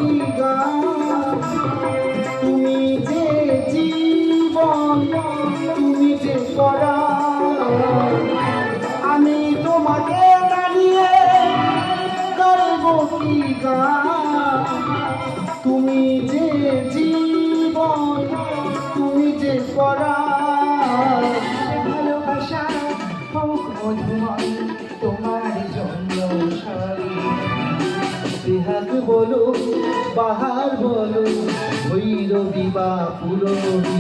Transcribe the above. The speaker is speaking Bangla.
কি গান তুমি যে জীবন তুমি যে পরাণ আমি তোমাকে দাঁড়িয়ে গাইব কি গান তুমি যে জীবন তুমি যে পরাণ ভালোবাসা হোক মধুময় তোমার জন্য সরি বেহাগ বলো বাহার বলো ভৈরবী বা পুরবী